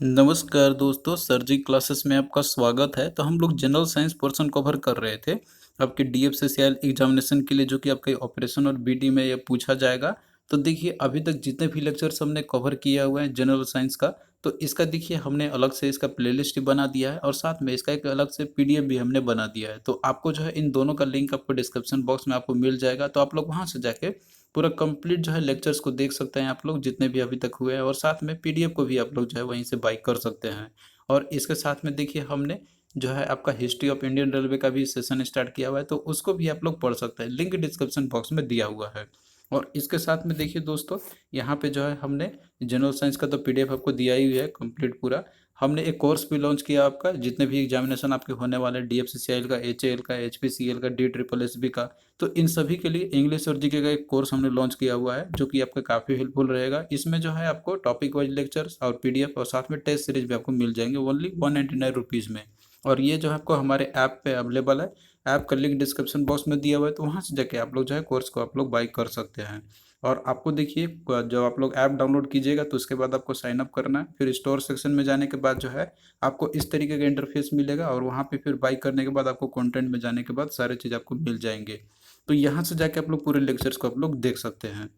नमस्कार दोस्तों, सर जी क्लासेस में आपका स्वागत है। तो हम लोग जनरल साइंस पोर्शन कवर कर रहे थे आपके डीएफसीसीएल एग्जामिनेशन के लिए, जो कि आपके ऑपरेशन और बीडी में ये पूछा जाएगा। तो देखिए, अभी तक जितने भी लेक्चर्स हमने कवर किया हुआ है जनरल साइंस का, तो इसका देखिए हमने अलग से इसका प्लेलिस्ट बना दिया है और साथ में इसका एक अलग से पीडीएफ भी हमने बना दिया है। तो आपको जो है इन दोनों का लिंक आपको डिस्क्रिप्शन बॉक्स में आपको मिल जाएगा, तो आप लोग वहाँ से जाके पूरा कंप्लीट जो है लेक्चर्स को देख सकते हैं आप लोग, जितने भी अभी तक हुए हैं, और साथ में पीडीएफ को भी आप लोग जो है वहीं से बाई कर सकते हैं। और इसके साथ में देखिए हमने जो है आपका हिस्ट्री ऑफ इंडियन रेलवे का भी सेशन स्टार्ट किया हुआ है, तो उसको भी आप लोग पढ़ सकते हैं, लिंक डिस्क्रिप्शन बॉक्स में दिया हुआ है। और इसके साथ में देखिए दोस्तों, यहाँ पे जो है हमने जनरल साइंस का तो पीडीएफ आपको दिया ही है कंप्लीट पूरा। हमने एक कोर्स भी लॉन्च किया आपका, जितने भी एग्जामिनेशन आपके होने वाले डीएफसीसीआईएल का, एचएएल का, एचपीसीएल का, डी ट्रिपल एसबी का, तो इन सभी के लिए इंग्लिश और जीके का एक कोर्स हमने लॉन्च किया हुआ है, जो कि आपका काफ़ी हेल्पफुल रहेगा। इसमें जो है आपको टॉपिक वाइज लेक्चर्स और पीडीएफ और साथ में टेस्ट सीरीज भी आपको मिल जाएंगे ओनली 199 रुपीज़ में। और ये जो है आपको हमारे ऐप पे अवेलेबल है। ऐप का लिंक डिस्क्रिप्शन बॉक्स में दिया हुआ है, तो वहाँ से जाके आप लोग जो है कोर्स को आप लोग बाई कर सकते हैं। और आपको देखिए, जब आप लोग ऐप डाउनलोड कीजिएगा तो उसके बाद आपको साइन अप करना है। फिर स्टोर सेक्शन में जाने के बाद जो है आपको इस तरीके का इंटरफेस मिलेगा, और वहाँ पे फिर बाई करने के बाद आपको कंटेंट में जाने के बाद सारे चीज़ आपको मिल जाएंगे। तो यहाँ से जाके आप लोग पूरे लेक्चर्स को आप लोग देख सकते हैं।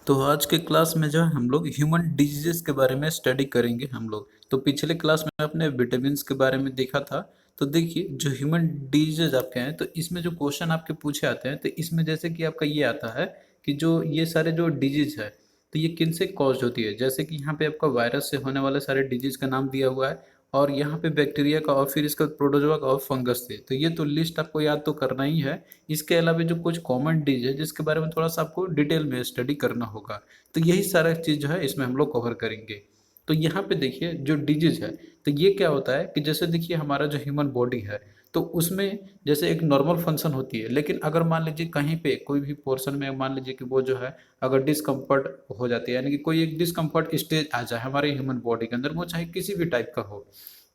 तो आज के क्लास में जो है हम लोग ह्यूमन डिजीजेस के बारे में स्टडी करेंगे हम लोग। तो पिछले क्लास में आपने विटामिन्स के बारे में देखा था। तो देखिए, जो ह्यूमन डिजीजेज आपके हैं, तो इसमें जो क्वेश्चन आपके पूछे आते हैं, तो इसमें जैसे कि आपका ये आता है कि जो ये सारे जो डिजीज है, तो ये किन से कॉज होती है। जैसे कि यहाँ पे आपका वायरस से होने वाले सारे डिजीज का नाम दिया हुआ है, और यहाँ पे बैक्टीरिया का, और फिर इसका प्रोटोजोआ का, और फंगस से। तो ये तो लिस्ट आपको याद तो करना ही है। इसके अलावा जो कुछ कॉमन डिजीज है जिसके बारे में थोड़ा सा आपको डिटेल में स्टडी करना होगा, तो यही सारा चीज़ जो है इसमें हम लोग कवर करेंगे। तो यहाँ पे देखिए, जो डिजीज है, तो ये क्या होता है कि जैसे देखिए हमारा जो ह्यूमन बॉडी है, तो उसमें जैसे एक नॉर्मल फंक्शन होती है, लेकिन अगर मान लीजिए कहीं पे कोई भी पोर्शन में मान लीजिए कि वो जो है अगर डिस्कम्फर्ट हो जाती है, यानी कि कोई एक डिस्कम्फर्ट स्टेज आ जाए हमारे ह्यूमन बॉडी के अंदर, वो चाहे किसी भी टाइप का हो,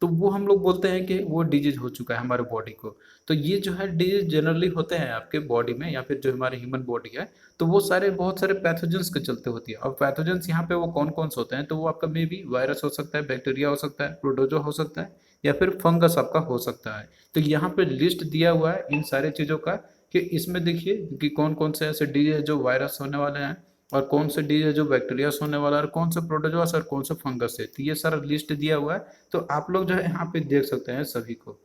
तो वो हम लोग बोलते हैं कि वो डिजीज हो चुका है हमारे बॉडी को। तो ये जो है डिजीज जनरली होते हैं आपके बॉडी में, या फिर जो हमारे ह्यूमन बॉडी है, तो वो सारे बहुत सारे पैथोजेंस के चलते होती है। और पैथोजेंस यहाँ पे वो कौन कौन से होते हैं, तो वो आपका मे बी वायरस हो सकता है, बैक्टीरिया हो सकता है, प्रोटोजो हो सकता है, या फिर फंगस आपका हो सकता है। तो यहाँ पे लिस्ट दिया हुआ है इन सारे चीज़ों का, कि इसमें देखिए कि कौन कौन से ऐसे डिजीज है जो वायरस होने वाले हैं, और कौन से डिजीज है जो बैक्टीरिया से होने वाला है, और कौन सा प्रोटोजोआ और कौन सा फंगस है। तो ये सारा लिस्ट दिया हुआ है, तो आप लोग जो है यहाँ पे देख सकते हैं सभी को।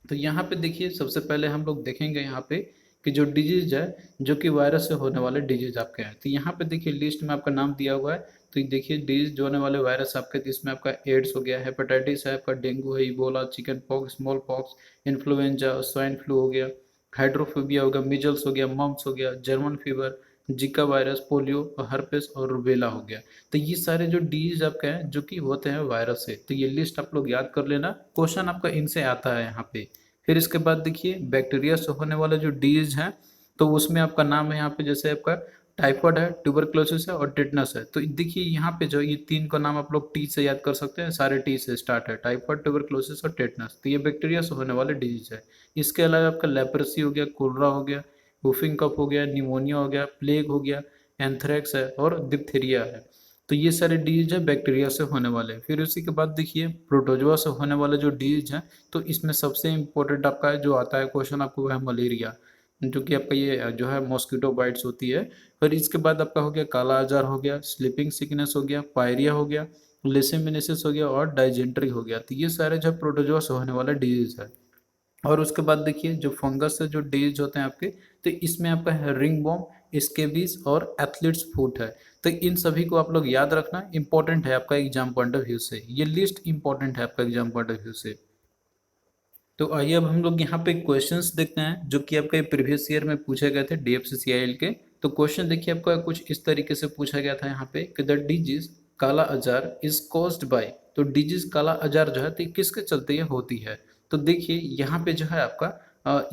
तो यहाँ पे देखिए, सबसे पहले हम लोग देखेंगे यहाँ पे कि जो डिजीज है, जो कि वायरस से होने वाले डिजीज आपके हैं। तो यहाँ पे देखिए लिस्ट में आपका नाम दिया हुआ है। तो ये देखिए, डिजीज जो होने वाले वायरस आपके, तो इसमें आपका एड्स हो गया, हेपेटाइटिस है, आपका डेंगू है, Ebola, chicken pox, small pox, influenza, swine flu हो गया, हाइड्रोफोबिया हो गया, मिजल्स हो गया, मम्प्स हो गया, जर्मन फीवर, जिका वायरस, पोलियो, हर्पेस और रूबेला हो गया। तो ये सारे जो डिजीज आपके हैं जो कि होते हैं वायरस से, तो ये लिस्ट आप लोग याद कर लेना, क्वेश्चन आपका इनसे आता है यहाँ पे। फिर इसके बाद देखिए, बैक्टीरिया से होने वाले जो डिजीज हैं, तो उसमें आपका नाम है यहाँ पे, जैसे आपका टाइफाइड है, ट्यूबरक्लोसिस है, और टेटनस है। तो देखिए यहाँ पे जो ये तीन का नाम आप लोग टी से याद कर सकते हैं, सारे टी से स्टार्ट है, टाइफाइड, ट्यूबरक्लोसिस और टेटनस। तो ये बैक्टीरिया से होने वाले डिजीज है। इसके अलावा आपका लेप्रेसी हो गया, कोलरा हो गया, वुफिंग कफ हो गया, निमोनिया हो गया, प्लेग हो गया, एंथ्रेक्स है, और डिप्थीरिया है। तो ये सारे डिजीज है बैक्टीरिया से होने वाले। फिर उसी के बाद देखिए, प्रोटोजोआ से होने वाले जो डिजीज हैं, तो इसमें सबसे इम्पोर्टेंट आपका जो आता है क्वेश्चन आपको, वह है मलेरिया, जो कि आपका ये जो है मॉस्किटो बाइट्स होती है। फिर इसके बाद आपका हो गया काला आजार हो गया, स्लीपिंग सिकनेस हो गया, पायरिया हो गया, लेशेमिनेसिस हो गया, और डाइजेंट्री हो गया। तो ये सारे जो प्रोटोजोआ से होने वाले डिजीज है। और उसके बाद देखिए, जो फंगस से जो डिजीज होते हैं आपके, तो इसमें आपका है रिंग बॉम, स्केबीज और एथलीट्स फुट है। तो इन सभी को आप लोग याद रखना, इंपॉर्टेंट है आपका एग्जाम पॉइंट ऑफ व्यू से, ये लिस्ट इंपॉर्टेंट है आपका एग्जाम पॉइंट ऑफ व्यू से। तो आइए अब हम लोग यहाँ पे क्वेश्चंस देखते हैं, जो कि आपके प्रीवियस ईयर में पूछे गए थे डीएफसीसीआईएल के। तो क्वेश्चन देखिए, आपका कुछ इस तरीके से पूछा गया था यहाँ पे कि द डिजीज काला अजार इज कॉज्ड बाय। तो डिजीज काला अजार जो है, तो ये किसके चलते ये होती है। तो देखिए यहाँ पे जो है आपका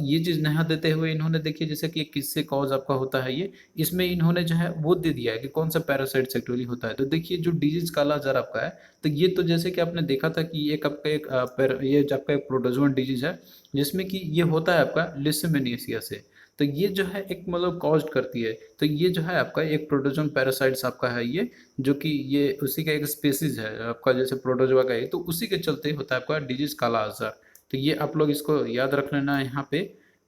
ये चीज नया देते हुए इन्होंने देखिए, जैसे कि किससे कॉज आपका होता है ये, इसमें इन्होंने जो है वो दे दिया है कि कौन सा पैरासाइट से एक्चुअली होता है। तो देखिए, जो डिजीज काला अजार आपका है, तो ये तो जैसे कि आपने देखा था कि एक आपका एक ये जो आपका एक प्रोटोजोन डिजीज है, जिसमें कि ये होता है आपका लिस्टमेनियसिया से। तो ये जो है एक मतलब कॉज्ड करती है। तो ये जो है आपका एक प्रोटोजोन पैरासाइट्स आपका है ये, जो कि ये उसी का एक स्पेसीज है आपका, जैसे प्रोटोजोआ का है, तो उसी के चलते होता है आपका डिजीज काला अज़हर। तो ये आप लोग इसको याद रख लेना है यहाँ पे।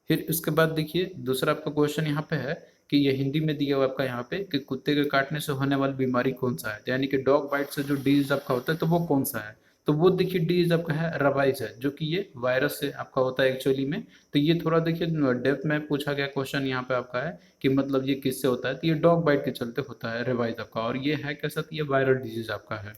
फिर उसके बाद देखिए दूसरा आपका क्वेश्चन यहाँ पे है कि ये हिंदी में दिया हुआ आपका यहाँ पे कि कुत्ते के काटने से होने वाली बीमारी कौन सा है, तो यानी कि डॉग बाइट से जो डिजीज आपका होता है तो वो कौन सा है। तो वो देखिए डिजीज आपका है रबाइज है, जो कि ये वायरस से आपका होता है एक्चुअली में। तो ये थोड़ा देखिए डेप्थ में पूछा गया क्वेश्चन यहाँ पे आपका है कि मतलब ये किससे होता है, तो ये डॉग बाइट के चलते होता है रेबाइज आपका, और ये है कैसा, तो ये वायरल डिजीज आपका है।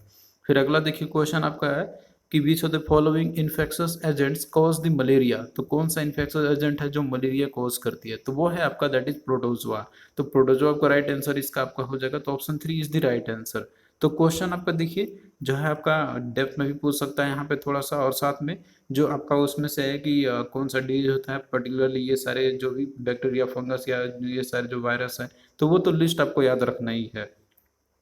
फिर अगला देखिए क्वेश्चन आपका है कि which of the following infectious agents cause the malaria, तो कौन सा इन्फेक्शस एजेंट है जो मलेरिया कॉज करती है, तो वो है आपका दैट इज प्रोटोजोआ। तो प्रोटोजोआ का राइट आंसर इसका आपका हो जाएगा, तो option 3 is the right answer. तो क्वेश्चन आपका देखिए जो है आपका डेप्थ में भी पूछ सकता है यहाँ पे थोड़ा सा, और साथ में जो आपका उसमें से है कि कौन सा डिजीज होता है पर्टिकुलरली, ये सारे जो भी बैक्टीरिया फंगस या ये सारे जो वायरस हैं, तो वो तो लिस्ट आपको याद रखना ही है।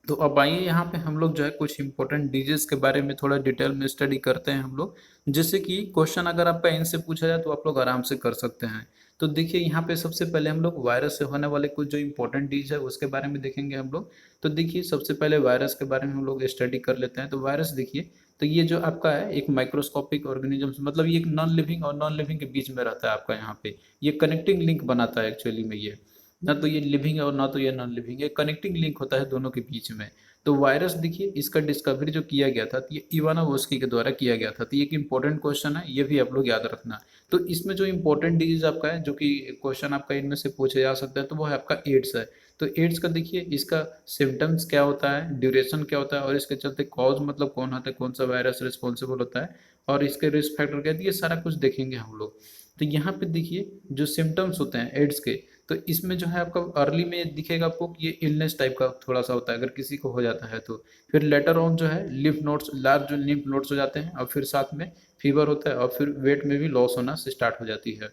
तो अब आइए यहाँ पे हम लोग जो है कुछ इंपॉर्टेंट डिजीज के बारे में थोड़ा डिटेल में स्टडी करते हैं हम लोग, जैसे कि क्वेश्चन अगर आपका इनसे पूछा जाए तो आप लोग आराम से कर सकते हैं। तो देखिए यहाँ पे सबसे पहले हम लोग वायरस से होने वाले कुछ जो इंपॉर्टेंट डिजीज है उसके बारे में देखेंगे हम लोग। तो देखिए सबसे पहले वायरस के बारे में हम लोग स्टडी कर लेते हैं। तो वायरस देखिए, तो ये जो आपका है एक माइक्रोस्कोपिक ऑर्गेनिज्म, मतलब ये एक नॉन लिविंग और नॉन लिविंग के बीच में रहता है आपका, यहाँ पे ये कनेक्टिंग लिंक बनाता है एक्चुअली में ये, ना तो ये लिविंग है और ना तो ये नॉन लिविंग है, कनेक्टिंग लिंक होता है दोनों के बीच में। तो वायरस देखिए इसका डिस्कवरी जो किया गया था तो ये इवानोवस्की के द्वारा किया गया था। तो ये एक इंपॉर्टेंट क्वेश्चन है, ये भी आप लोग याद रखना। तो इसमें जो इंपॉर्टेंट डिजीज आपका है जो कि क्वेश्चन आपका इनमें से पूछा जा सकता है, तो वो है आपका एड्स है। तो एड्स का देखिए इसका सिम्टम्स क्या होता है, ड्यूरेशन क्या होता है, और इसके चलते कॉज मतलब कौन होता है, कौन सा वायरस रिस्पॉन्सिबल होता है, और इसके रिस्क फैक्टर क्या है, ये सारा कुछ देखेंगे हम लोग। तो यहाँ पे देखिए जो सिम्टम्स होते हैं एड्स के, तो इसमें जो है आपका अर्ली में दिखेगा आपको कि ये इलनेस टाइप का थोड़ा सा होता है अगर किसी को हो जाता है तो। फिर लेटर ऑन जो है लिम्फ नोड्स, लार्ज जो लिम्फ नोड्स हो जाते हैं, और फिर साथ में फीवर होता है, और फिर वेट में भी लॉस होना से स्टार्ट हो जाती है।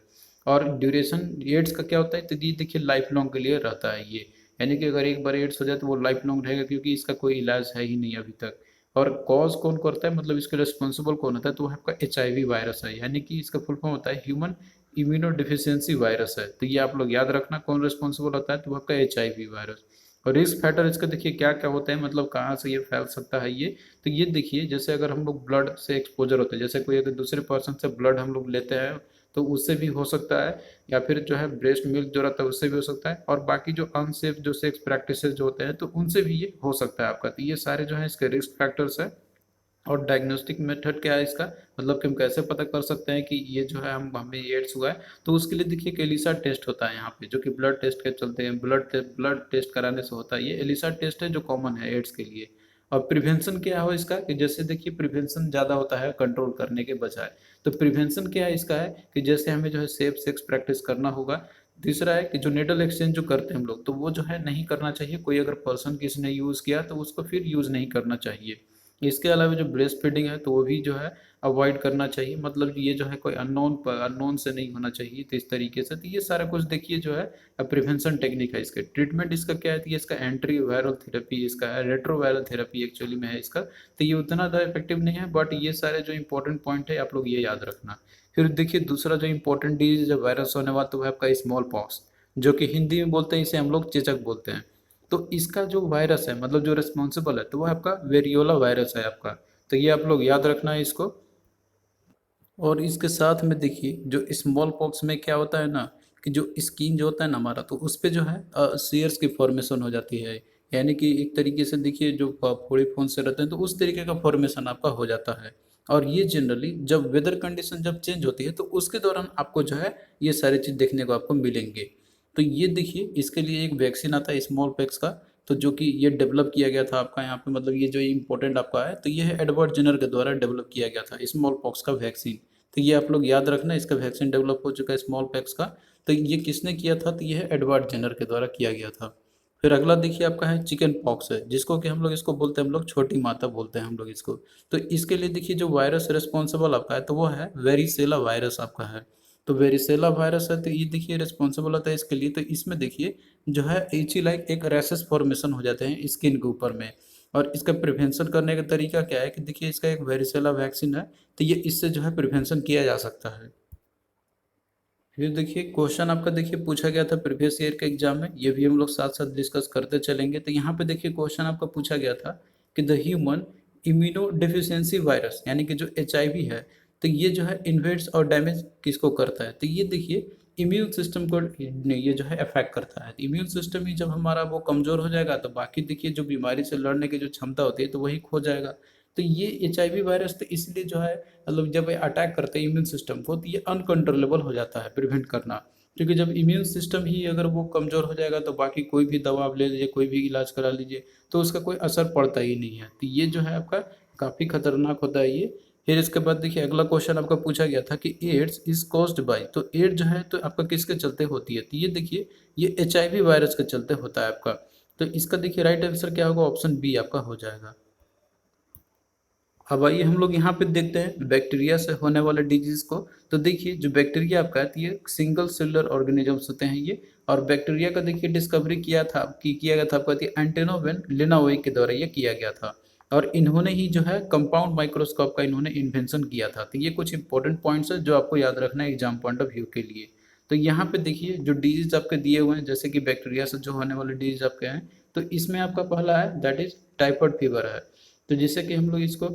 और ड्यूरेशन एड्स का क्या होता है, तो ये देखिए लाइफ लॉन्ग के लिए रहता है ये, यानी कि अगर एक बार एड्स हो जाए तो वो लाइफ लॉन्ग रहेगा, क्योंकि इसका कोई इलाज है ही नहीं अभी तक। और कॉज कौन करता है, मतलब इसके रिस्पॉन्सिबल कौन होता है, तो वो आपका HIV वायरस है, यानी कि इसका फुल फॉर्म होता है ह्यूमन इम्यूनो डिफिशियंसी वायरस है। तो ये आप लोग याद रखना कौन रिस्पॉन्सिबल होता है, तो वो आपका HIV वायरस। और रिस्क फैक्टर इसका देखिए क्या क्या होता है, मतलब कहाँ से ये फैल सकता है ये। तो ये देखिए जैसे अगर हम लोग ब्लड से एक्सपोजर होते हैं, जैसे कोई अगर दूसरे पर्सन से ब्लड हम लोग लेते हैं तो उससे भी हो सकता है, या फिर जो है ब्रेस्ट मिल्क जो रहता है उससे भी हो सकता है, और बाकी जो अनसेफ जो सेक्स प्रैक्टिसेस जो होते हैं तो उनसे भी ये हो सकता है आपका। तो ये सारे जो है इसके रिस्क फैक्टर्स है। और डायग्नोस्टिक मेथड क्या है इसका, मतलब कि हम कैसे पता कर सकते हैं कि ये जो है हम हमें एड्स हुआ है, तो उसके लिए देखिए एक एलिसा टेस्ट होता है यहाँ पे, जो कि ब्लड टेस्ट के चलते हैं, ब्लड टेस्ट कराने से होता है। ये एलिसा टेस्ट है जो कॉमन है एड्स के लिए। और प्रिवेंशन क्या हो इसका, कि जैसे देखिए प्रिवेंशन ज़्यादा होता है कंट्रोल करने के बजाय। तो प्रिवेंशन क्या है इसका है कि जैसे हमें जो है सेफ सेक्स प्रैक्टिस करना होगा। तीसरा है कि जो नेटल एक्सचेंज जो करते हैं हम लोग, तो वो जो है नहीं करना चाहिए, कोई अगर पर्सन किसी ने यूज़ किया तो उसको फिर यूज़ नहीं करना चाहिए। इसके अलावा जो ब्रेस्ट फीडिंग है तो वो भी जो है अवॉइड करना चाहिए, मतलब ये जो है कोई अननोन से नहीं होना चाहिए, तो इस तरीके से। तो ये सारा कुछ देखिए जो है प्रिवेंशन टेक्निक है। इसके ट्रीटमेंट इसका क्या है, तो ये इसका एंट्री वायरल थेरेपी इसका है, रेट्रो वायरल थेरेपी एक्चुअली में है इसका। तो ये उतना ज़्यादा इफेक्टिव नहीं है, बट ये सारे जो इंपॉर्टेंट पॉइंट है आप लोग ये याद रखना। फिर देखिए दूसरा जो इंपॉर्टेंट डिजीज है वायरस होने वाला, तो है आपका स्मॉल पॉक्स, जो कि हिंदी में बोलते हैं इसे हम लोग चेचक बोलते हैं। तो इसका जो वायरस है, मतलब जो रिस्पॉन्सिबल है, तो वो आपका वेरियोला वायरस है आपका। तो ये आप लोग याद रखना है इसको। और इसके साथ में देखिए जो स्मॉल पॉक्स में क्या होता है ना, कि जो स्किन जो होता है ना हमारा, तो उस पे जो है सीयर्स की फॉर्मेशन हो जाती है, यानी कि एक तरीके से देखिए जो फोड़ी फोन से रहते हैं तो उस तरीके का फॉर्मेशन आपका हो जाता है। और ये जनरली जब वेदर कंडीशन जब चेंज होती है तो उसके दौरान आपको जो है ये सारी चीज़ देखने को आपको मिलेंगे। तो ये देखिए इसके लिए एक वैक्सीन आता है स्मॉल पैक्स का, तो जो कि ये डेवलप किया गया था आपका यहाँ पे, मतलब ये जो इम्पोर्टेंट आपका है, तो ये है एडवर्ड जेनर के द्वारा डेवलप किया गया था स्मॉल पॉक्स का वैक्सीन। तो ये आप लोग याद रखना, इसका वैक्सीन डेवलप हो चुका है स्मॉल पैक्स का। तो ये किसने किया था, तो ये है एडवर्ड जेनर के द्वारा किया गया था। फिर अगला देखिए आपका है चिकन पॉक्स है, जिसको कि हम लोग इसको बोलते हैं, हम लोग छोटी माता बोलते हैं हम लोग इसको। तो इसके लिए देखिए जो वायरस रिस्पॉन्सिबल आपका है तो वो है वेरिसेला वायरस आपका है। तो वेरिसेला वायरस है, तो ये देखिए रिस्पॉन्सिबल होता है इसके लिए। तो इसमें देखिए जो है इची लाइक एक रैसेस फॉर्मेशन हो जाते हैं स्किन के ऊपर में। और इसका प्रिवेंशन करने का तरीका क्या है, कि देखिए इसका एक वेरिसेला वैक्सीन है, तो ये इससे जो है प्रिवेंशन किया जा सकता है। फिर देखिए क्वेश्चन आपका देखिए पूछा गया था प्रीवियस ईयर के एग्जाम में, ये भी हम लोग साथ साथ डिस्कस करते चलेंगे। तो यहाँ पे देखिए क्वेश्चन आपका पूछा गया था कि the human immuno deficiency virus यानी कि जो HIV है, तो ये जो है इन्वेड्स और डैमेज किसको करता है। तो ये देखिए इम्यून सिस्टम को ये जो है अफेक्ट करता है। इम्यून सिस्टम ही जब हमारा वो कमज़ोर हो जाएगा तो बाकी देखिए जो बीमारी से लड़ने की जो क्षमता होती है तो वही खो जाएगा। तो ये HIV वायरस तो इसलिए जो है मतलब जब ये अटैक करते हैं इम्यून सिस्टम को, तो ये अनकंट्रोलेबल हो जाता है प्रिवेंट करना। क्योंकि जब इम्यून सिस्टम ही अगर वो कमज़ोर हो जाएगा तो बाकी कोई भी दवा आप ले लीजिए, कोई भी इलाज करा लीजिए, तो उसका कोई असर पड़ता ही नहीं है। तो ये जो है आपका काफ़ी खतरनाक होता है ये। फिर इसके बाद देखिए अगला क्वेश्चन आपका पूछा गया था कि एड्स इज कॉज्ड बाय, तो एड्स जो है तो आपका किसके चलते होती है। तो ये देखिए ये HIV वायरस के चलते होता है आपका। तो इसका देखिए राइट आंसर क्या होगा, ऑप्शन बी आपका हो जाएगा। अब आइए हम लोग यहाँ पे देखते हैं बैक्टीरिया से होने वाले डिजीज को। तो देखिए जो बैक्टीरिया आपका है तो ये सिंगल सेलुलर ऑर्गेनिजम्स होते हैं ये। और बैक्टीरिया का देखिए डिस्कवरी किया गया था आपका एंटेनो वेन लिनाओई के द्वारा ये किया गया था। और इन्होंने ही जो है कंपाउंड माइक्रोस्कोप का इन्होंने इन्वेंशन किया था। तो ये कुछ इंपॉर्टेंट पॉइंट्स है जो आपको याद रखना है एग्जाम पॉइंट ऑफ व्यू के लिए। तो यहाँ पे देखिए जो डिजीज आपके दिए हुए हैं जैसे कि बैक्टीरिया से जो होने वाले डिजीज आपके हैं, तो इसमें आपका पहला है दैट इज टाइफाइड फीवर है। तो जैसे कि हम लोग इसको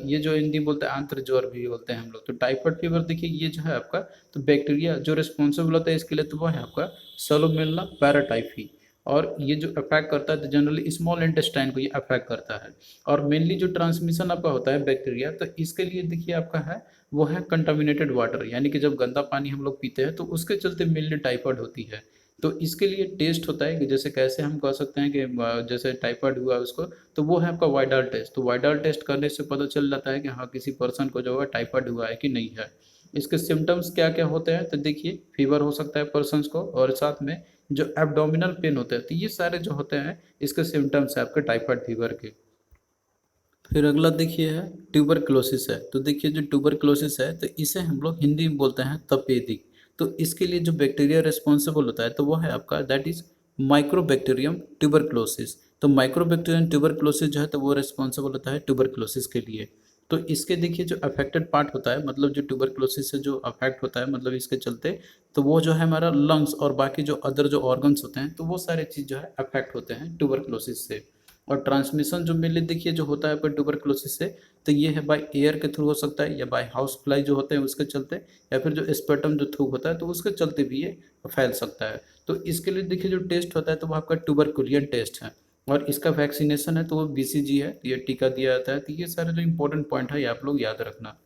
ये जो हिंदी बोलते हैं आंत्र ज्वर भी बोलते हैं हम लोग। तो टाइफाइड फीवर देखिए ये जो है आपका, तो बैक्टीरिया जो रिस्पॉन्सिबल होता है इसके लिए तो वो है आपका सैलोमोनेला पैराटाइफी। और ये जो अफेक्ट करता है तो जनरली स्मॉल इंटेस्टाइन को ये अफेक्ट करता है। और मेनली जो ट्रांसमिशन आपका होता है बैक्टीरिया, तो इसके लिए देखिए आपका है वो है कंटामिनेटेड वाटर, यानी कि जब गंदा पानी हम लोग पीते हैं तो उसके चलते मेनली टाइफाइड होती है। तो इसके लिए टेस्ट होता है कि जैसे कैसे हम कह सकते हैं कि जैसे टाइफाइड हुआ उसको, तो वो है आपका वाइडाल टेस्ट। तो वाइडाल टेस्ट करने से पता चल जाता है कि हाँ किसी पर्सन को जो है टाइफाइड हुआ है कि नहीं है। इसके सिम्टम्स क्या क्या होते हैं, तो देखिए फीवर हो सकता है पर्सनस को, और साथ में जो एब्डोमिनल पेन होते हैं, तो ये सारे जो होते हैं इसके सिम्टम्स है आपके टाइफाइड फीवर के। फिर अगला देखिए है ट्यूबरक्लोसिस है। तो देखिए जो ट्यूबरक्लोसिस है तो इसे हम लोग हिंदी में बोलते हैं तपेदिक। तो इसके लिए जो बैक्टीरिया रिस्पॉन्सिबल होता है तो वो है आपका दैट इज माइक्रोबैक्टीरियम ट्यूबरक्लोसिस। तो माइक्रोबैक्टीरियम ट्यूबरक्लोसिस जो है तो वो रिस्पॉन्सिबल होता है ट्यूबरक्लोसिस के लिए। तो इसके देखिए जो अफेक्टेड पार्ट होता है, मतलब जो ट्यूबरक्लोसिस से जो अफेक्ट होता है मतलब इसके चलते, तो वो जो है हमारा लंग्स और बाकी जो अदर जो ऑर्गन्स होते हैं तो वो सारे चीज़ जो है अफेक्ट होते हैं ट्यूबरक्लोसिस से। और ट्रांसमिशन जो मेनली देखिए जो होता है पर ट्यूबरक्लोसिस से, तो ये है बाय एयर के थ्रू हो सकता है या बाय हाउस फ्लाई जो होते हैं उसके चलते, या फिर जो स्पर्टम जो थ्रू होता है तो उसके चलते भी ये फैल सकता है। तो इसके लिए देखिए जो टेस्ट होता है तो वो आपका ट्यूबरकुलियन टेस्ट है। और इसका वैक्सीनेशन है तो वो BCG है, ये टीका दिया जाता है। तो ये सारे जो इंपॉर्टेंट पॉइंट है ये आप लोग याद रखना।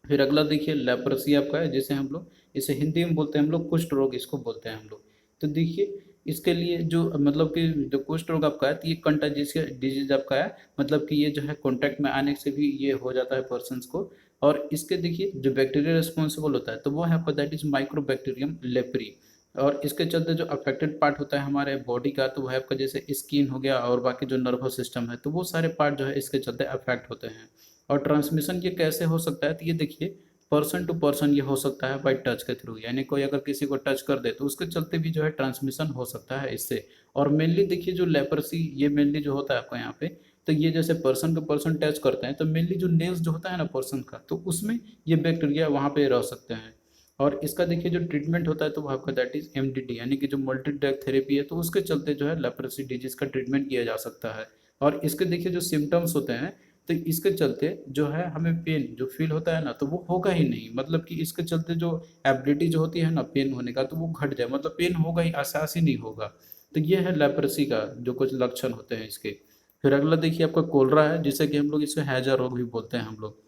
फिर अगला देखिए लेप्रोसी आपका है, जिसे हम लोग इसे हिंदी में बोलते हैं हम लोग कुष्ठ रोग इसको बोलते हैं हम लोग। तो देखिए इसके लिए जो मतलब कि जो कुष्ठ रोग आपका है तो ये कंटाजियस डिजीज आपका है, मतलब कि ये जो है कॉन्टैक्ट में आने से भी ये हो जाता है पर्सनस को। और इसके देखिए जो बैक्टीरिया रिस्पॉन्सिबल होता है तो वो है आपका दैट इज माइक्रोबैक्टीरियम लेप्री। और इसके चलते जो अफेक्टेड पार्ट होता है हमारे बॉडी का तो वो है आपका जैसे स्किन हो गया और बाकी जो नर्वस सिस्टम है, तो वो सारे पार्ट जो है इसके चलते अफेक्ट होते हैं। और ट्रांसमिशन ये कैसे हो सकता है, तो ये देखिए पर्सन टू पर्सन ये हो सकता है बाय टच के थ्रू, यानी कोई अगर किसी को टच कर दे तो उसके चलते भी जो है ट्रांसमिशन हो सकता है इससे। और मेनली देखिए जो लेप्रोसी ये मेनली जो होता है आपका यहाँ पे, तो ये जैसे पर्सन को पर्सन टच करते हैं तो मेनली जो नेल्स जो होता है ना पर्सन का, तो उसमें ये बैक्टीरिया वहाँ पे रह सकते हैं। और इसका देखिए जो ट्रीटमेंट होता है तो वो आपका दैट इज MDT, यानी कि जो मल्टी ड्रग थेरेपी है, तो उसके चलते जो है लेप्रोसी डिजीज का ट्रीटमेंट किया जा सकता है। और इसके देखिए जो सिम्टम्स होते हैं तो इसके चलते जो है हमें पेन जो फील होता है ना तो वो होगा ही नहीं, मतलब कि इसके चलते जो एबिलिटी जो होती है ना पेन होने का तो वो घट जाए, मतलब पेन होगा ही, एहसास ही नहीं होगा। तो ये है लेप्रोसी का जो कुछ लक्षण होते हैं इसके। फिर अगला देखिए आपका कोलरा है, जिसे कि हम लोग इसे हैजा रोग भी बोलते हैं हम लोग।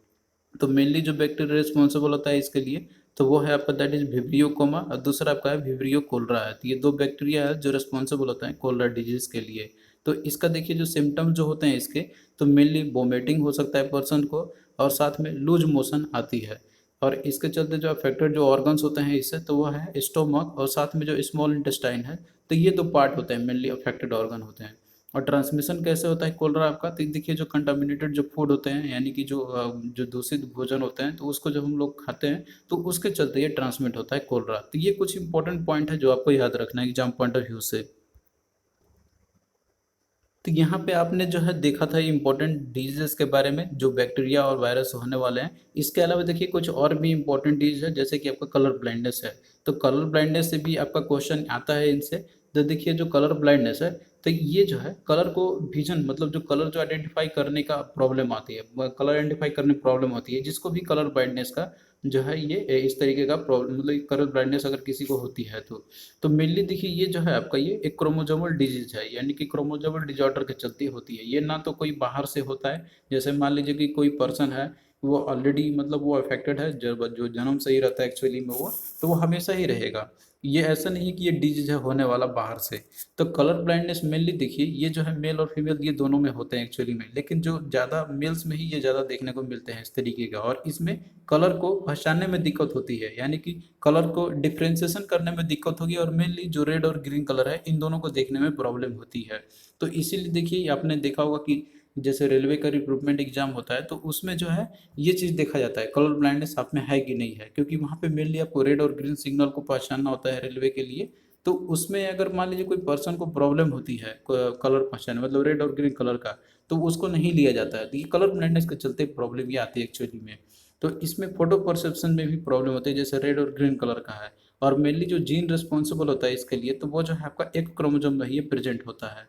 तो मेनली जो बैक्टीरिया रिस्पॉन्सिबल होता है इसके लिए तो वो है आपका दैट इज विब्रियो कोमा, और दूसरा आपका है विब्रियो कोलरा है। तो ये दो बैक्टीरिया है जो रिस्पॉन्सिबल होता है कोलरा डिजीज के लिए। तो इसका देखिए जो सिम्टम्स जो होते हैं इसके, तो मेनली वोमिटिंग हो सकता है पर्सन को, और साथ में लूज मोशन आती है। और इसके चलते जो अफेक्टेड जो ऑर्गन्स होते हैं इससे, तो वो है स्टोमक और साथ में जो स्मॉल इंटेस्टाइन है। तो ये दो पार्ट होते हैं मेनली अफेक्टेड ऑर्गन होते हैं। और ट्रांसमिशन कैसे होता है कोलरा आपका, तो देखिए जो कंटामिनेटेड जो फूड होते हैं, यानी कि जो दूषित भोजन होते हैं तो उसको जब हम लोग खाते हैं तो उसके चलते ये ट्रांसमिट होता है कोलरा। तो ये कुछ इंपॉर्टेंट पॉइंट है जो आपको याद रखना है एग्जाम पॉइंट ऑफ व्यू से। तो यहाँ पे आपने जो है देखा था इम्पोर्टेंट डिजीज़ के बारे में जो बैक्टीरिया और वायरस होने वाले हैं। इसके अलावा देखिए कुछ और भी इम्पोर्टेंट डिजीज़ है जैसे कि आपका कलर ब्लाइंडनेस है। तो कलर ब्लाइंडनेस से भी आपका क्वेश्चन आता है इनसे। तो देखिए जो कलर ब्लाइंडनेस है तो ये जो है कलर को विज़न मतलब जो कलर जो आइडेंटिफ़ाई करने का प्रॉब्लम आती है, कलर आइडेंटिफ़ाई करने में प्रॉब्लम होती है जिसको भी कलर ब्लाइंडनेस का जो है ये इस तरीके का प्रॉब्लम मतलब कलर ब्लाइंडनेस अगर किसी को होती है तो मेनली देखिए ये जो है आपका ये एक क्रोमोसोमल डिजीज है, यानी कि क्रोमोसोमल डिजॉर्डर के चलते होती है। ये ना तो कोई बाहर से होता है, जैसे मान लीजिए कि कोई पर्सन है वो ऑलरेडी मतलब वो अफेक्टेड है, जब जो जन्म से ही रहता है एक्चुअली में वो, तो वो हमेशा ही रहेगा। ये ऐसा नहीं है कि ये डिजीज है होने वाला बाहर से। तो कलर ब्लाइंडनेस मेनली देखिए ये जो है मेल और फीमेल ये दोनों में होते हैं एक्चुअली में, लेकिन जो ज़्यादा मेल्स में ही ये ज़्यादा देखने को मिलते हैं इस तरीके का, और इसमें कलर को पहचानने में दिक्कत होती है, यानी कि कलर को डिफ्रेंसिएशन करने में दिक्कत होगी, और मेनली जो रेड और ग्रीन कलर है इन दोनों को देखने में प्रॉब्लम होती है। तो इसीलिए देखिए आपने देखा होगा कि जैसे रेलवे का रिक्रूटमेंट एग्जाम होता है तो उसमें जो है ये चीज़ देखा जाता है कलर ब्लाइंडनेस आप में है कि नहीं है, क्योंकि वहाँ पे मेनली आपको रेड और ग्रीन सिग्नल को पहचानना होता है रेलवे के लिए। तो उसमें अगर मान लीजिए कोई पर्सन को प्रॉब्लम होती है कलर पहचानने मतलब रेड और ग्रीन कलर का, तो उसको नहीं लिया जाता है। तो ये कलर ब्लाइंडनेस के चलते प्रॉब्लम ये आती है एक्चुअली में। तो इसमें फोटो परसेप्शन में भी प्रॉब्लम होती है जैसे रेड और ग्रीन कलर का है, और मेनली जो जीन रिस्पॉन्सिबल होता है इसके लिए तो वो जो है आपका एक क्रोमोसोम में ही प्रेजेंट होता है।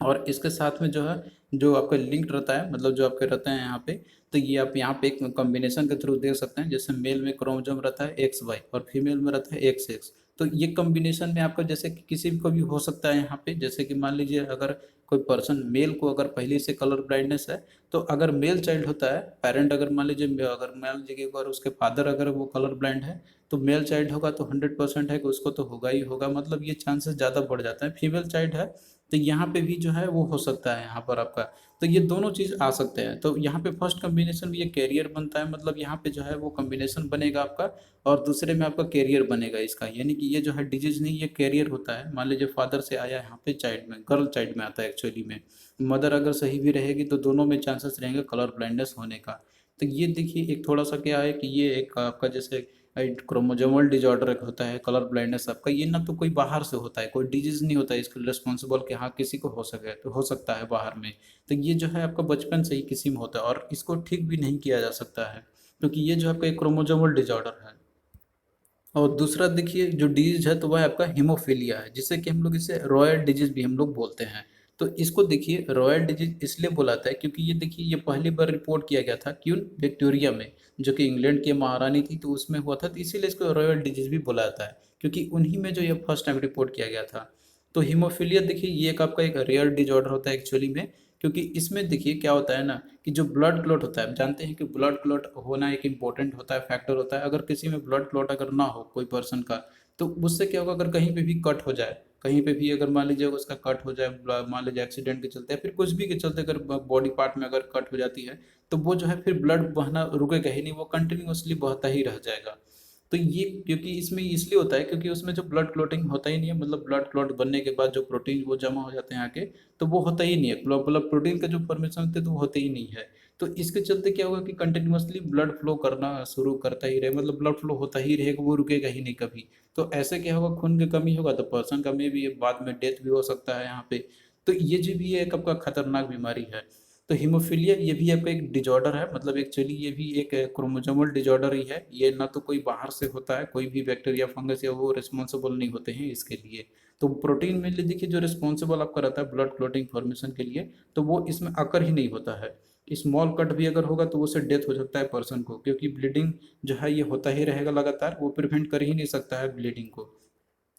और इसके साथ में जो है जो आपका लिंक्ड रहता है मतलब जो आपके रहते हैं यहाँ पे, तो ये आप यहाँ पे एक कॉम्बिनेशन के थ्रू देख सकते हैं। जैसे मेल में क्रोमोसोम रहता है एक्स वाई और फीमेल में रहता है एक्स एक्स। तो ये कॉम्बिनेशन में आपका जैसे कि किसी को भी हो सकता है यहाँ पे, जैसे कि मान लीजिए अगर कोई पर्सन मेल को अगर पहले से कलर ब्लाइंडनेस है, तो अगर मेल चाइल्ड होता है पेरेंट, अगर मान लीजिए अगर मान लीजिए कि अगर उसके फादर अगर वो कलर ब्लाइंड है तो मेल चाइल्ड होगा तो 100% है कि उसको तो होगा ही होगा, मतलब ये चांसेस ज़्यादा बढ़ जाता है। फीमेल चाइल्ड है तो यहाँ पे भी जो है वो हो सकता है यहाँ पर आपका। तो ये दोनों चीज़ आ सकते हैं। तो यहाँ पे फर्स्ट कॉम्बिनेशन भी ये कैरियर बनता है, मतलब यहाँ पे जो है वो कॉम्बिनेशन बनेगा आपका, और दूसरे में आपका कैरियर बनेगा इसका, यानी कि ये जो है डिजीज नहीं ये कैरियर होता है। मान लीजिए फादर से आया यहाँ पे चाइल्ड में, गर्ल चाइल्ड में आता है एक्चुअली में। मदर अगर सही भी रहेगी तो दोनों में चांसेस रहेंगे कलर ब्लाइंडनेस होने का। तो ये देखिए एक थोड़ा सा क्या है कि ये एक आपका जैसे क्रोमोजोमल डिजॉर्डर एक होता है कलर ब्लाइंडनेस आपका, ये ना तो कोई बाहर से होता है, कोई डिजीज नहीं होता है इसके रिस्पॉन्सिबल कि हाँ किसी को हो सके तो हो सकता है बाहर में। तो ये जो है आपका बचपन से ही किसी में होता है और इसको ठीक भी नहीं किया जा सकता है, क्योंकि ये जो आपका एक क्रोमोजोमल डिजॉर्डर है। और दूसरा देखिए जो डिजीज है तो वह आपका हीमोफीलिया है, जिससे कि हम लोग इसे रॉयल डिजीज भी हम लोग बोलते हैं। तो इसको देखिए रॉयल डिजीज इसलिए बुलाता है क्योंकि ये देखिए ये पहली बार रिपोर्ट किया गया था क्यों विक्टोरिया में, जो कि इंग्लैंड की महारानी थी, तो उसमें हुआ था, तो इसीलिए इसको रॉयल डिजीज भी बुलाता है क्योंकि उन्हीं में जो ये फर्स्ट टाइम रिपोर्ट किया गया था। तो हीमोफीलिया देखिए ये एक आपका एक रेयर डिजॉर्डर होता है एक्चुअली में, क्योंकि इसमें देखिए क्या होता है ना कि जो ब्लड क्लॉट होता है, आप जानते हैं कि ब्लड क्लॉट होना एक इंपॉर्टेंट होता है, फैक्टर होता है। अगर किसी में ब्लड क्लॉट अगर ना हो कोई पर्सन का, तो उससे क्या होगा अगर कहीं पे भी कट हो जाए, कहीं पे भी अगर मान लीजिए उसका कट हो जाए, मान लीजिए एक्सीडेंट के चलते या फिर कुछ भी के चलते अगर बॉडी पार्ट में अगर कट हो जाती है, तो वो जो है फिर ब्लड बहना रुकेगा ही नहीं, वो कंटिन्यूअसली बहता ही रह जाएगा। तो ये क्योंकि इसमें इसलिए होता है क्योंकि उसमें जो ब्लड क्लॉटिंग होता ही नहीं है, मतलब ब्लड क्लॉट बनने के बाद जो प्रोटीन वो जमा हो जाते हैं आके, तो वो होता ही नहीं है, मतलब प्रोटीन का जो फॉर्मेशन होते हैं तो वो होते ही नहीं है। तो इसके चलते क्या होगा कि कंटिन्यूअसली ब्लड फ्लो करना शुरू करता ही रहे, मतलब ब्लड फ्लो होता ही रहेगा, वो रुकेगा ही नहीं कभी। तो ऐसे क्या होगा खून की कमी होगा तो पर्सन का में भी बाद में डेथ भी हो सकता है यहाँ पे। तो ये जो भी एक आपका खतरनाक बीमारी है। तो हीमोफीलिया ये भी आपका एक डिजॉर्डर है, मतलब एक्चुअली ये भी एक क्रोमोसोमल डिजॉर्डर ही है। ये ना तो कोई बाहर से होता है, कोई भी बैक्टीरिया फंगस या वो रिस्पॉन्सिबल नहीं होते हैं इसके लिए। तो प्रोटीन मेनली देखिए जो रिस्पॉन्सिबल आपका रहता है ब्लड क्लॉटिंग फॉर्मेशन के लिए, तो वो इसमें आकर ही नहीं होता है। स्मॉल कट भी अगर होगा तो उससे डेथ हो सकता है पर्सन को, क्योंकि ब्लीडिंग जो है ये होता ही रहेगा लगातार, वो प्रिवेंट कर ही नहीं सकता है ब्लीडिंग को।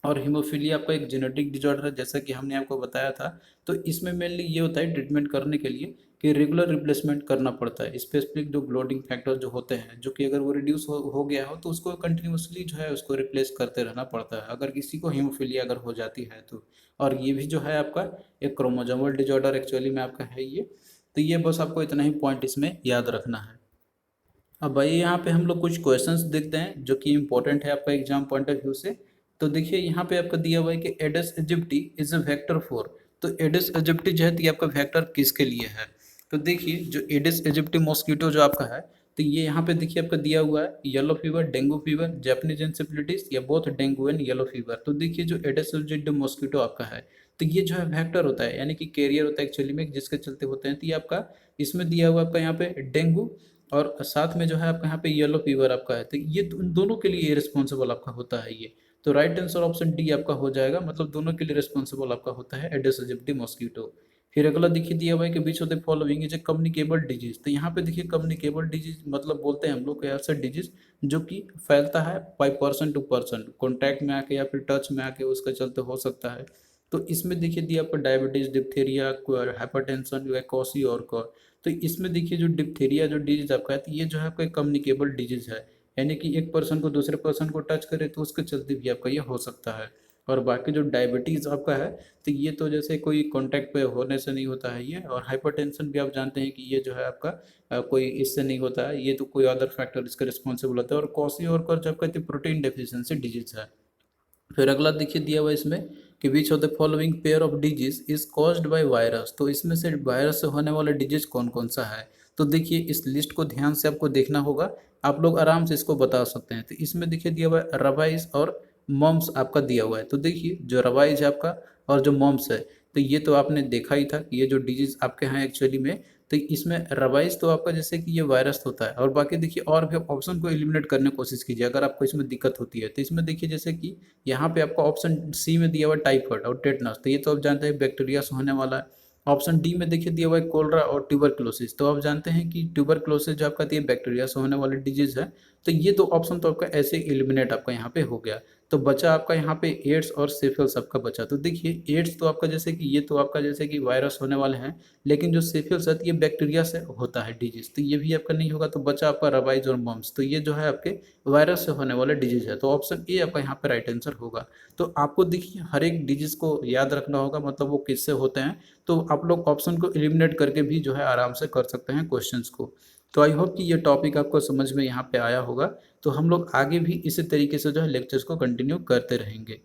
और हीमोफीलिया आपका एक जेनेटिक डिसऑर्डर है जैसा कि हमने आपको बताया था। तो इसमें मेनली ये होता है ट्रीटमेंट करने के लिए कि रेगुलर रिप्लेसमेंट करना पड़ता है स्पेसिफिक जो ग्लोटिंग फैक्टर जो होते हैं, जो कि अगर वो रिड्यूस हो गया हो तो उसको कंटिन्यूसली जो है उसको रिप्लेस करते रहना पड़ता है अगर किसी को हीमोफीलिया अगर हो जाती है तो। और ये भी जो है आपका एक क्रोमोसोमल डिसऑर्डर एक्चुअली में आपका है ये। तो ये बस आपको इतना ही पॉइंट इसमें याद रखना है। अब भाई यहाँ पे हम लोग कुछ क्वेश्चंस देखते हैं जो कि इंपॉर्टेंट है आपका एग्जाम पॉइंट ऑफ व्यू से। तो देखिए यहाँ पे आपका दिया हुआ है कि Aedes इजिप्टी is a vector for. तो एडिस इजिप्टी जो है तो ये आपका वेक्टर किसके लिए है। तो देखिए जो एडिस इजिप्टी मॉस्किटो जो आपका है, तो ये यहाँ पे देखिए आपका दिया हुआ है yellow fever, dengue fever, Japanese encephalitis या both dengue and yellow fever. तो देखिए जो एडिस एजिप्टी मॉस्किटो आपका है, तो ये जो है वेक्टर होता है, यानी कि कैरियर होता है एक्चुअली में, जिसके चलते होते हैं। तो ये आपका इसमें दिया हुआ आपका यहाँ पे डेंगू और साथ में जो है आपका यहाँ पे येलो फीवर आपका है, तो ये उन दोनों के लिए रिस्पॉन्सिबल आपका होता है ये। तो राइट आंसर ऑप्शन डी आपका हो जाएगा, मतलब दोनों के लिए रिस्पॉन्सिबल आपका होता है एडिस एजिप्टी मॉस्किटो। फिर अगला देखिए दिया हुआ है कि which of the following is a communicable disease. तो यहाँ पे देखिए कम्युनिकेबल डिजीज मतलब बोलते हैं हम लोग ऐसा डिजीज जो कि फैलता है by person to person, contact में आके या फिर टच में आके उसका चलते हो सकता है। तो इसमें देखिए दिया आपको डायबिटीज, डिप्थीरिया, हाइपरटेंशन, वैकोसी और कॉर। तो इसमें देखिए जो डिप्थीरिया जो डिजीज आपका है, तो ये जो है आपका कम्युनिकेबल डिजीज है, यानी कि एक पर्सन को दूसरे पर्सन को टच करे तो उसके चलते भी आपका ये हो सकता है। और बाकी जो डायबिटीज़ आपका है, तो ये तो जैसे कोई कांटेक्ट पे होने से नहीं होता है ये। और हाइपरटेंशन भी आप जानते हैं कि ये जो है आपका कोई इससे नहीं होता है, ये तो कोई अदर फैक्टर इसका रिस्पॉन्सिबल होता है। और कॉसी और कर्ज आपका प्रोटीन डेफिशिएंसी डिजीज है। फिर अगला देखिए दिया हुआ है इसमें कि which of the following pair of disease is caused by virus. तो इसमें से वायरस से होने वाला डिजीज कौन कौन सा है। तो देखिए इस लिस्ट को ध्यान से आपको देखना होगा, आप लोग आराम से इसको बता सकते हैं। तो इसमें देखिए दिया हुआ है रबाइज और मॉम्स आपका दिया हुआ है। तो देखिए जो रबाइज है आपका और जो मॉम्स है, तो ये तो आपने देखा ही था कि ये जो डिजीज आपके हैं एक्चुअली में, तो इसमें रवाइज तो आपका जैसे कि ये वायरस होता है। और बाकी देखिए और भी ऑप्शन को एलिमिनेट करने की कोशिश कीजिए अगर आपको इसमें दिक्कत होती है। तो इसमें देखिए जैसे कि यहाँ पे आपका ऑप्शन सी में दिया हुआ टाइफाइड और टेटनस, तो ये तो आप जानते हैं बैक्टीरिया से होने वाला है। ऑप्शन डी में देखिए दिया हुआ है कोलरा और ट्यूबरक्लोसिस, तो आप जानते हैं कि ट्यूबरक्लोसिस जो आपका बैक्टीरिया से होने वाली डिजीज है। तो ये तो ऑप्शन तो आपका ऐसे एलिमिनेट आपका यहाँ पे हो गया। तो बचा आपका यहाँ पे एड्स और सिफिलिस आपका बचा। तो देखिए एड्स तो आपका जैसे कि ये तो आपका जैसे कि वायरस होने वाले हैं, लेकिन जो सिफिलिस है ये बैक्टीरिया से होता है डिजीज, तो ये भी आपका नहीं होगा। तो बचा आपका रबाइज और मम्स, तो ये जो है आपके वायरस से होने वाला डिजीज है। तो ऑप्शन ए आपका यहाँ पे राइट आंसर होगा। तो आपको देखिए हर एक डिजीज को याद रखना होगा, मतलब वो किससे होते हैं। तो आप लोग ऑप्शन को एलिमिनेट करके भी जो है आराम से कर सकते हैं क्वेश्चंस को। तो आई होप कि ये टॉपिक आपको समझ में यहाँ पे आया होगा। तो हम लोग आगे भी इसी तरीके से जो है लेक्चर्स को कंटिन्यू करते रहेंगे।